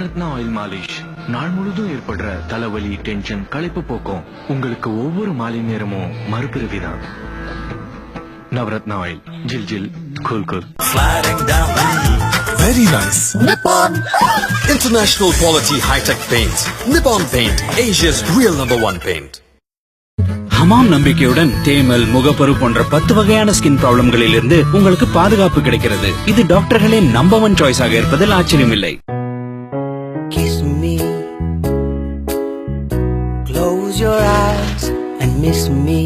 Navratna oil Molisch நாள் முழுதும் ஏற்படுற தலைவலி, டென்ஷன், களைப்பு போக்கும். உங்களுக்கு ஒவ்வொரு மாலை நேரமும் மறுபிறவிதான். நவரத்னா ஆயில், ஜில் ஜில் cool cool. Very nice. Nippon International Quality High-Tech Paint. Nippon Paint, Asia's real #1 paint. Hamam நம்பிக்கையுடன் தேமல், முகப்பரு போன்ற 10 வகையான ஸ்கின் ப்ராப்ளம்களில் இருந்து உங்களுக்கு பாதுகாப்பு கிடைக்கிறது. இது டாக்டர்களின் நம்பர் 1 சாய்ஸாக இருப்பதில் ஆச்சரியமில்லை. Kiss me, close your eyes and miss me.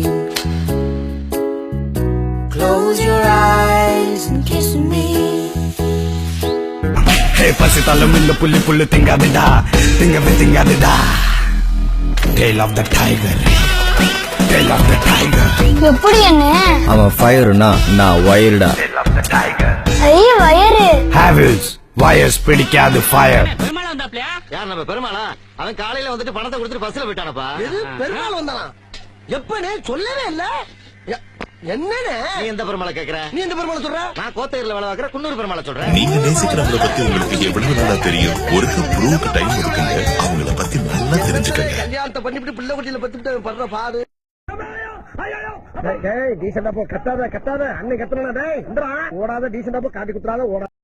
Close your eyes and kiss me. Hey, பசித்தாலும் இந்த புள்ளி புள்ளு திங்காதுடா, திங்காதுடா. Tail of the tiger. Tail of the tiger. எப்படி என்ன? அவன் ஃபயர்னா நான் வயர்டா. Tail of the tiger. ஐய வயரு. Havils, wires பிடிக்காது fire. Perumal வந்தாப்லையா? யார் நம்ம பெருமாளா? அவன் காலையில வந்துட்டு பணத்தை கொடுத்துட்டு பஸ்ல போயிட்டானப்பா. எது பெருமாள் வந்தானா? எப்பனே சொல்லவே இல்ல. என்னனே? நீ எந்த பெருமாளை கேக்குற? நீ எந்த பெருமாளை சொல்ற? நான் கோத்தையர்ல வேலை பார்க்கற குன்னூர் பெருமாளை சொல்றேன். நீங்க நேசிக்கிறவங்கள பத்தி உங்களுக்கு எவ்வளவு நாளா தெரியும்? ஒரு ப்ரூவ் டைம் இருக்குங்க. அவங்கள பத்தி நல்லா தெரிஞ்சுக்கங்க. கல்யாணத்தை பண்ணிட்டு பிள்ளை குட்டியில பத்திட்டு படுற பாடு. டேய் டீசன்டா போ, கத்தாத அண்ணன் கத்துறா. டேய் இந்தடா ஓடாத, டீசன்டா போ, காட்டி குத்துறாத ஓட.